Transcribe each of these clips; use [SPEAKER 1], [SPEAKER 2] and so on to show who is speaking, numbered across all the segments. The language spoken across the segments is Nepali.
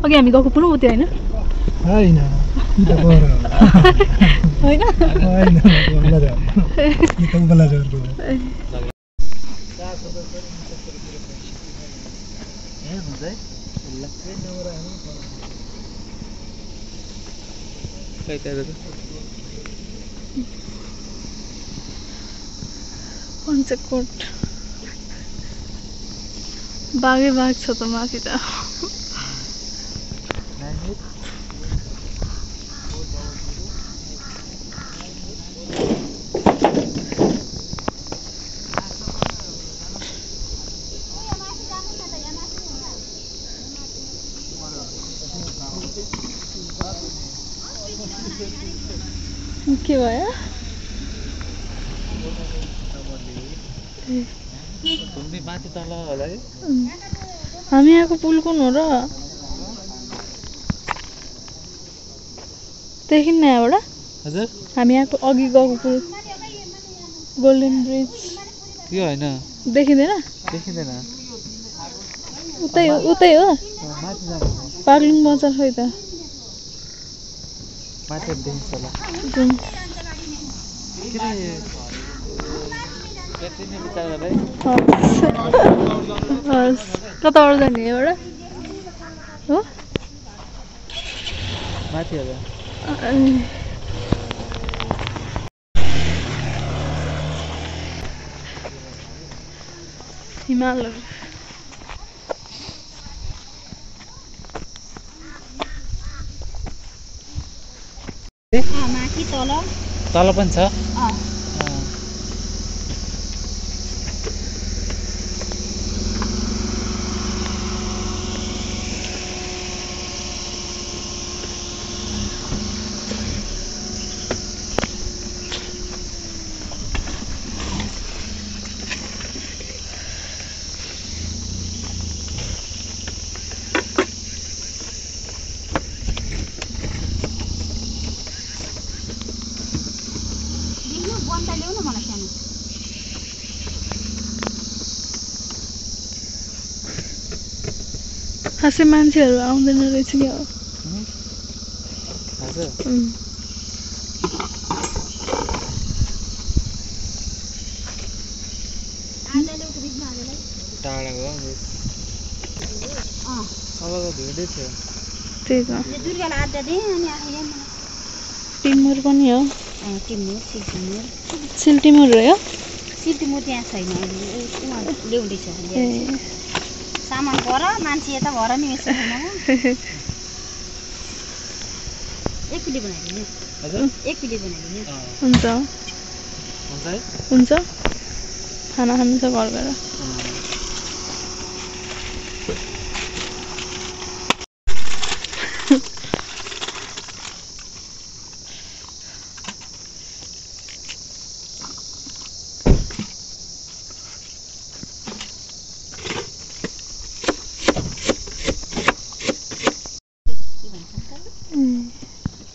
[SPEAKER 1] अघि हामी गएको पुरा उतै हैन
[SPEAKER 2] हैन त गर
[SPEAKER 1] हैन
[SPEAKER 2] हैन बल्ल जा नि त बल्ल जा
[SPEAKER 1] पञ्चकोट बाघै बाघ छ त माथि त के भयो
[SPEAKER 3] माथि तल होला है
[SPEAKER 1] हामी आएको पुल कुन हो र देखिन्न यहाँबाट
[SPEAKER 3] हजुर
[SPEAKER 1] हामी आएको अघि गएको पुल गोल्डन ब्रिज
[SPEAKER 3] यो हैन
[SPEAKER 1] देखिँदैन
[SPEAKER 3] देखिँदैन
[SPEAKER 1] उतै उतै हो
[SPEAKER 3] माथि जानु
[SPEAKER 1] पार्लिङ बजार खै त
[SPEAKER 3] माथि देखिन्छ होला
[SPEAKER 1] जुन कताबाट जाने एउटा हो
[SPEAKER 3] माथि होला
[SPEAKER 1] हिमालहरू
[SPEAKER 4] माथि तल
[SPEAKER 3] तल पनि छ
[SPEAKER 1] खासै मान्छेहरू आउँदैन रहेछ क्या हो
[SPEAKER 3] टाढाको
[SPEAKER 1] त्यही त टिमुर पनि हो सिल्टिमुर हो
[SPEAKER 4] सिल्टिमुर त्यहाँ छैन ल्याउँदैछ सामान भर मान्छे यता भर नि यसो एक पिली बनाइदिनु एक पिली बनाइदिनु
[SPEAKER 1] हुन्छ हुन्छ खाना खानु छ घर गएर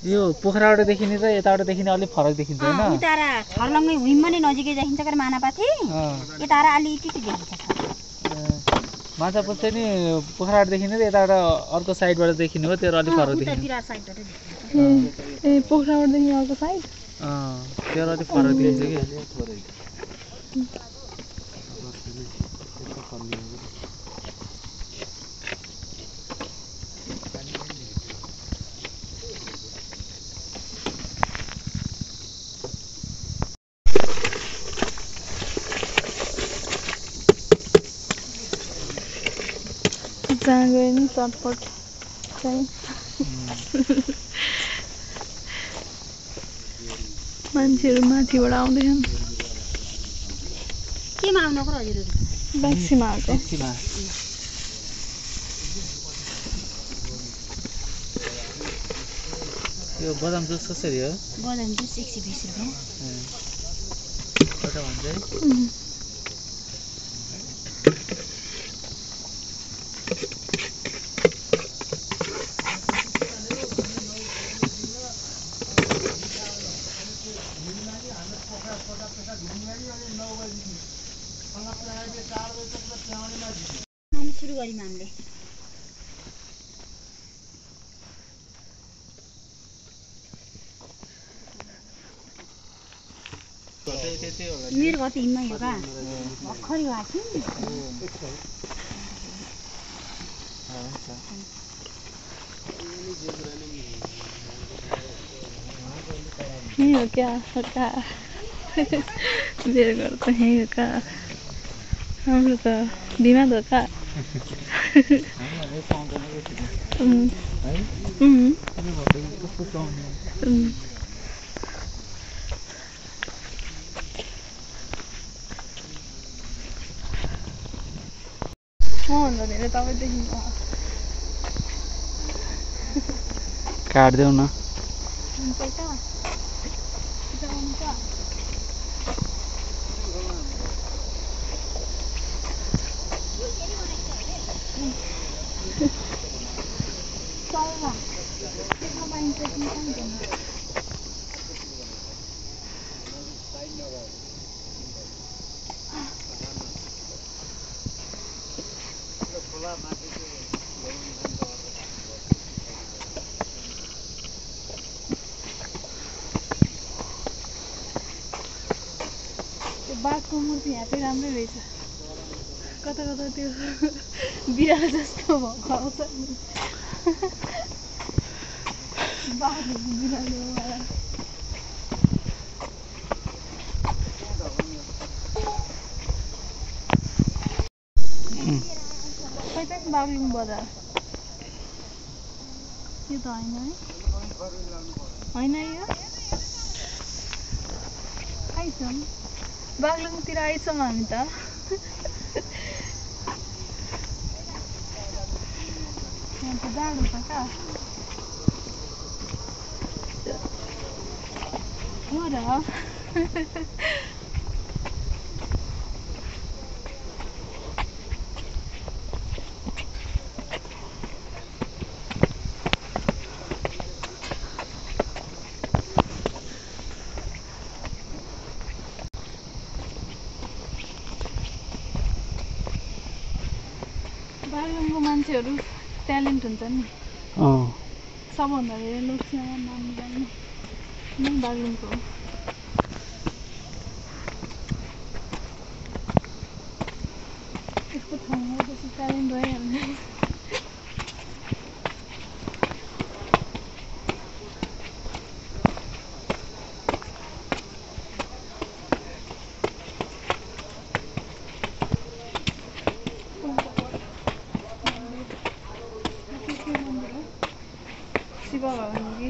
[SPEAKER 3] यो पोखराबाट देखिने र यताबाट देखिने अलि फरक देखिन्छ हैन
[SPEAKER 4] उतारा छर्लङ्गै भुइँमा नै नजिकै देखिन्छ के मानापाथि यतारा अलिकति देखिन्छ
[SPEAKER 3] माछापुल चाहिँ नि पोखराबाट देखिने र यताबाट अर्को साइडबाट देखिने हो त्यो अलि फरक देखिन्छ
[SPEAKER 1] ए पोखराबाट देखिने अर्को साइड
[SPEAKER 3] त्यो अलि फरक देखिन्छ के
[SPEAKER 1] जहाँ गए नि चटपट चाहिँ मान्छेहरू माथिबाट आउँदैछन्
[SPEAKER 4] केमा आउनको र हजुर
[SPEAKER 1] ब्याक्सीमा आएको
[SPEAKER 3] यो बदाम जुस कसरी हो
[SPEAKER 4] बदाम जुस 120 रुपैयाँ
[SPEAKER 3] कता भन्छ है
[SPEAKER 4] सुरु गऱ्यौँ हामीले
[SPEAKER 3] त्यति होला
[SPEAKER 4] मेरो कति हिँड्न यो का भर्खरै आएको
[SPEAKER 1] यही हो क्या का मेरो घर त यही हो का हाम्रो त बिमार हो का भन्दा धेरै तपाईँदेखि
[SPEAKER 3] काट्देऊ न
[SPEAKER 1] हुन्छ त बाघको मूर्ति यहाँ चाहिँ राम्रै रहेछ कता कता त्यो बिरालो जस्तो भएको आउँछ बाघहरू बिरालो खै त बागलुङ बजार यो त होइन है होइन यो आइछौँ बागलुङतिर आइछौँ हामी त यहाँ त जाडो छ क्या हो र बागलुङको मान्छेहरू ट्यालेन्ट हुन्छ नि सबभन्दा धेरै लोकसेवा नाम जान्ने नै बागलुङको हो यस्तो ठाउँमा बेसी ट्यालेन्ट भइहाल्ने शिव भगवान की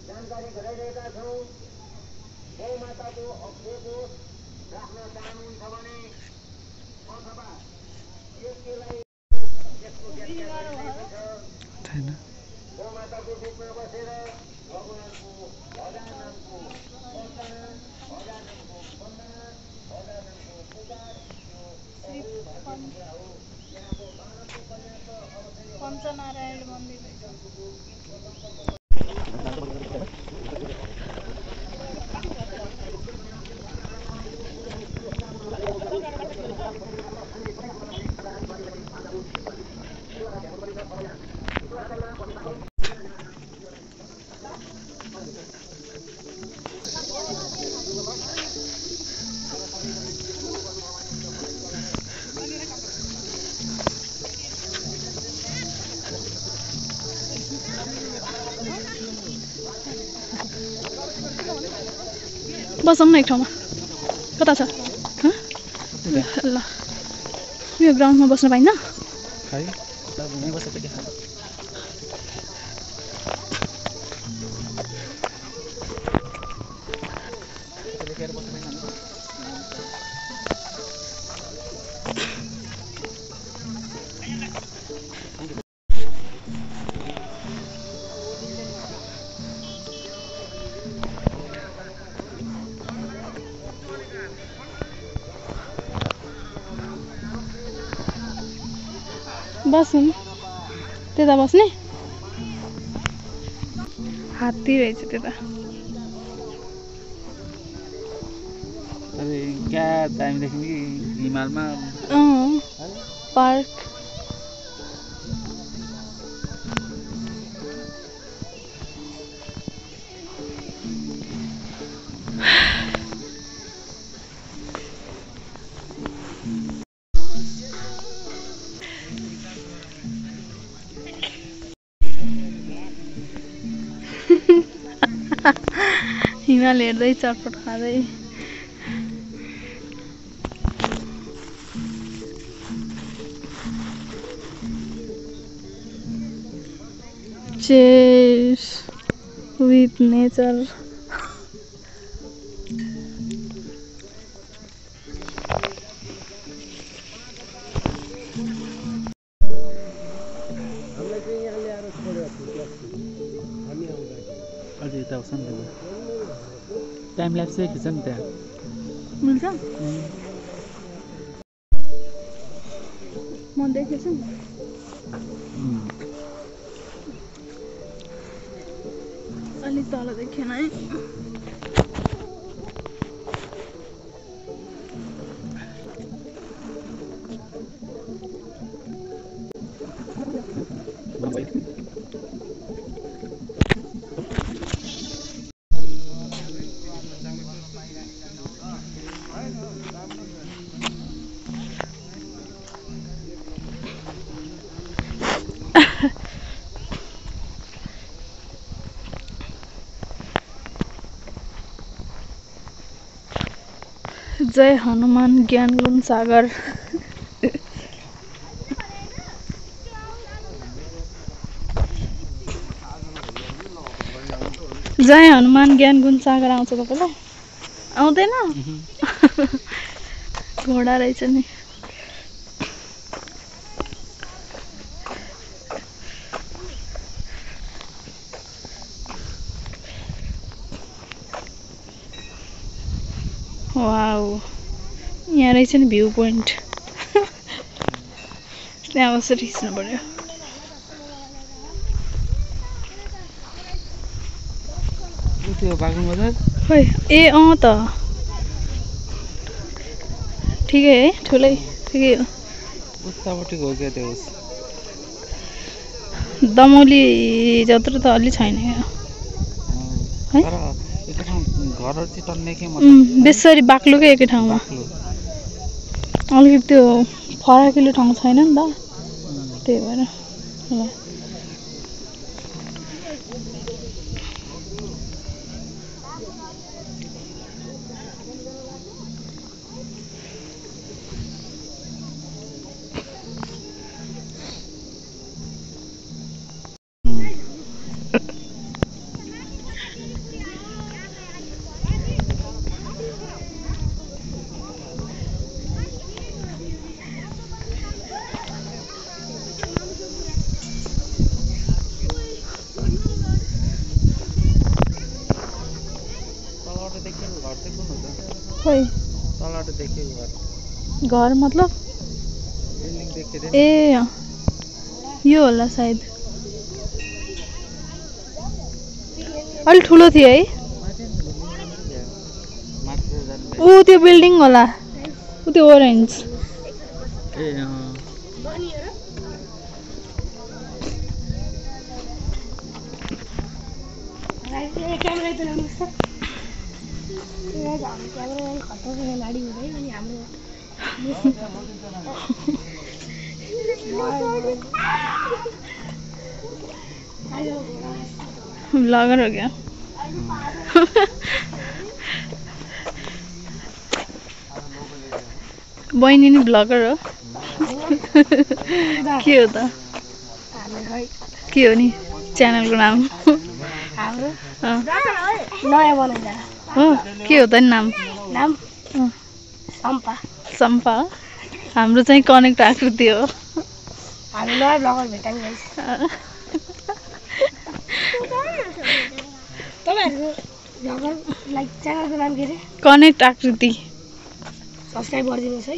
[SPEAKER 5] जानकारी गराइरहेका छौँ गौमाताको अप्ठ्यारो राख्न चाहनुहुन्छ भने अथवा यसलाई यसको व्याख्या गरिरहेको छ गौमाताको रूपमा बसेर भगवानको भजनको अर्चना भजनको वन्दना भजनको पुकार हो यहाँको मानवको कल्याणको अवसर
[SPEAKER 1] पञ्चनारायण मन्दिर बसौँ न एक ठाउँमा कता छ ल यो ग्राउन्डमा बस्न पाइन्न बस्नु त्यता बस्ने हात्ती रहेछ त्यता
[SPEAKER 3] अरे क्या दामी देख्ने कि हिमालमा
[SPEAKER 1] पार्क हिमाल हेर्दै चटपट खाँदै Cheers with nature.
[SPEAKER 3] अझै यता आउँछ नि त टाइम ल्याप्स चाहिँ खिच्छ नि त्यहाँ
[SPEAKER 1] मिल्छ म देखेछु नि अलि तल देखेन है जय हनुमान ज्ञान गुण सागर जय हनुमान ज्ञान गुण सागर आउँछ तपाईलाई आउँदैन घोडा रहेछ नि वाउ यहाँ रहेछ नि भ्यू पोइन्ट त्यहाँ बसेर खिच्नु पर्यो
[SPEAKER 3] त्यो बागलुङ बजार
[SPEAKER 1] खोइ ए त ठिकै है ठुलै ठिकै हो
[SPEAKER 3] उतापट्टिको हो क्या त्यो
[SPEAKER 1] दमौली जत्रो त अलि छैन है
[SPEAKER 3] घरहरु चाहिँ टन्ने के
[SPEAKER 1] बेसरी बाक्लोकै एकै ठाउँमा अलिकति त्यो फराकिलो ठाउँ छैन नि त त्यही भएर ल खोइ घर मतलब ए यो होला सायद अलि ठुलो थियो है ऊ त्यो बिल्डिङ होला ऊ त्यो ओरेन्ज ब्लॉगर हो गया बहिनी नि ब्लगर हो के हो त के हो नि च्यानलको नाम
[SPEAKER 4] नयाँ बनाइदा
[SPEAKER 1] हो के हो त नि नाम
[SPEAKER 4] सम्पा
[SPEAKER 1] सम्पा हाम्रो चाहिँ कनेक्ट आकृति हो
[SPEAKER 4] हामी नयाँ ब्लगर भेट्यौँ गाइस तपाईहरुको ब्लगर लाइक च्यानलको नाम के रे
[SPEAKER 1] कनेक्ट आकृति
[SPEAKER 4] सब्स्क्राइब गरिदिनुस् है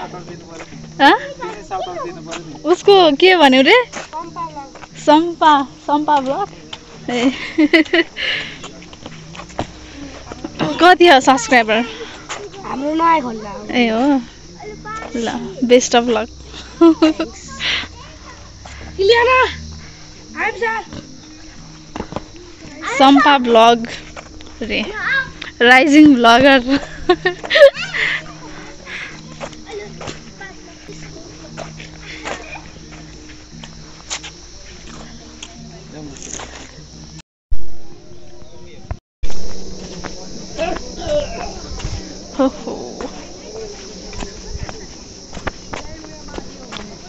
[SPEAKER 1] हाँ? उसको के भन्यो रे सम्पा ब्लग ए कति हो सब्सक्राइबर
[SPEAKER 4] हाम्रो नयाँ खोल्ला
[SPEAKER 1] ए हो ल बेस्ट अफ लक सम्पा ब्लग रे राइजिङ ब्लगर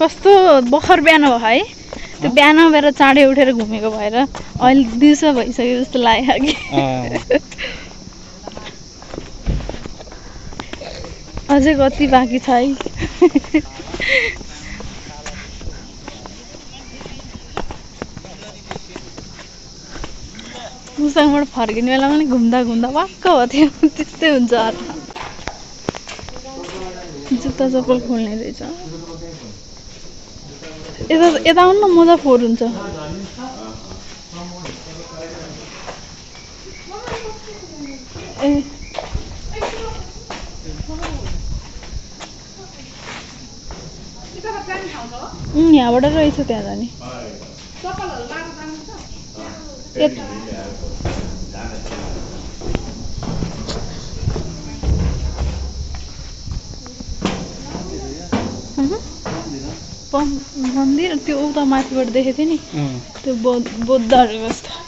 [SPEAKER 1] कस्तो बखर बिहान भयो है त्यो बिहान भएर चाँडै उठेर घुमेको भएर अहिले दिउँसो भइसक्यो जस्तो लाग्यो कि अझै कति बाँकी छ है मुसाङबाट फर्किने बेला पनि घुम्दा घुम्दा वाक्क हो थियो त्यस्तै हुन्छ जुत्ता चप्पल खोल्ने रहेछ यता आउनु न मजा फोहोर हुन्छ ए यहाँबाट रहेछ त्यहाँ जाने मन्दिर त्यो उता माथिबाट देखेको थिएँ नि त्यो बौद्धहरूको जस्तो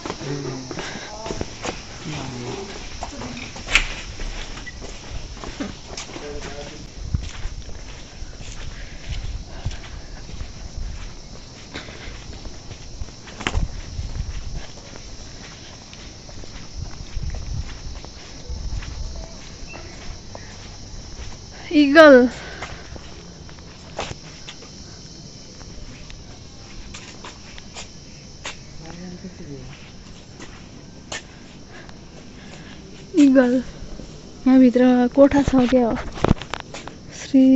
[SPEAKER 1] इगल इगल यहाँभित्र कोठा छ क्या हो श्री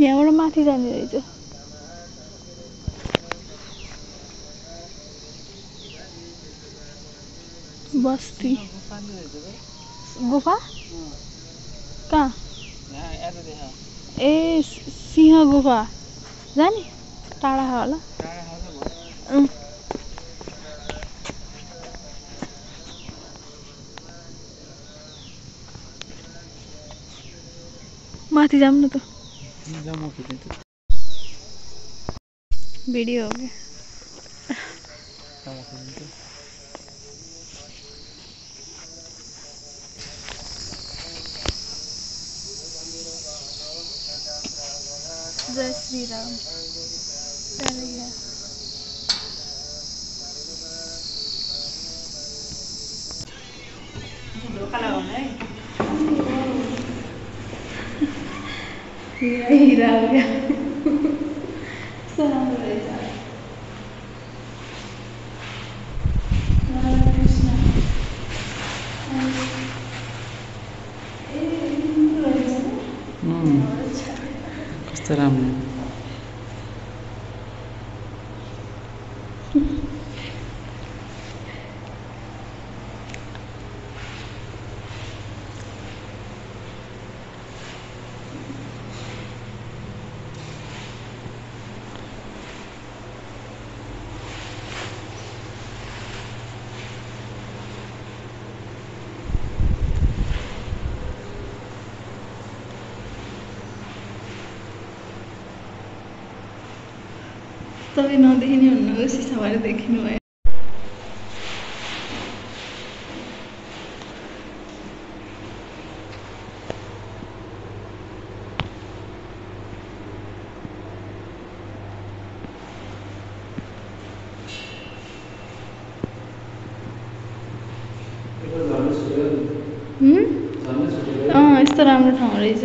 [SPEAKER 1] यहाँबाट माथि जाने रहेछ बस्ती गुफा कहाँ ए सिंह गुफा जाने टाढा होला माथि जाऊँ न त वीडियो हो गया जय श्री राम पहले गया हीरा हो गया सलाम कृष्ण
[SPEAKER 3] कस्तो राम्रो तपाईं नदेखिने भन्नु सिसाबाट देखिनु भयो
[SPEAKER 1] यस्तो राम्रो ठाउँ रहेछ।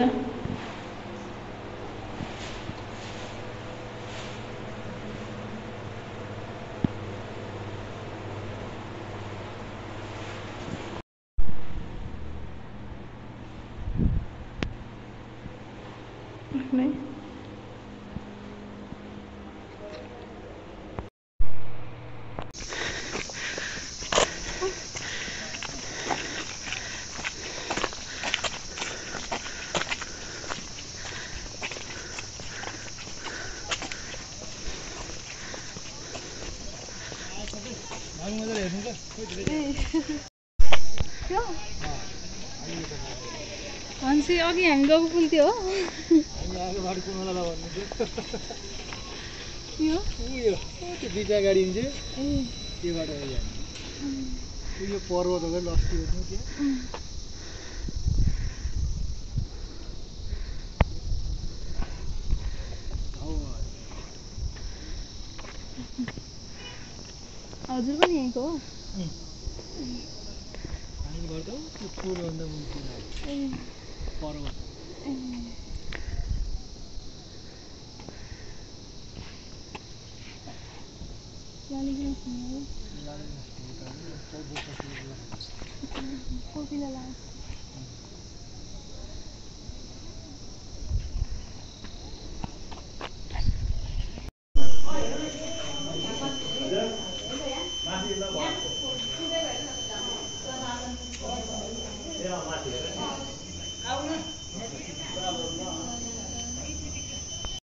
[SPEAKER 1] हन्सी अघि हामी गएको पुल त्यो हो?
[SPEAKER 2] दुईटा गाडी हुन्छ त्यो बाटो यो पर्वत हो लस्टी हो त्यहाँ
[SPEAKER 1] हजुर पनि यहीँको हो?
[SPEAKER 2] हामी गर्छौँ त्यो पुलभन्दा मुनि पर्वत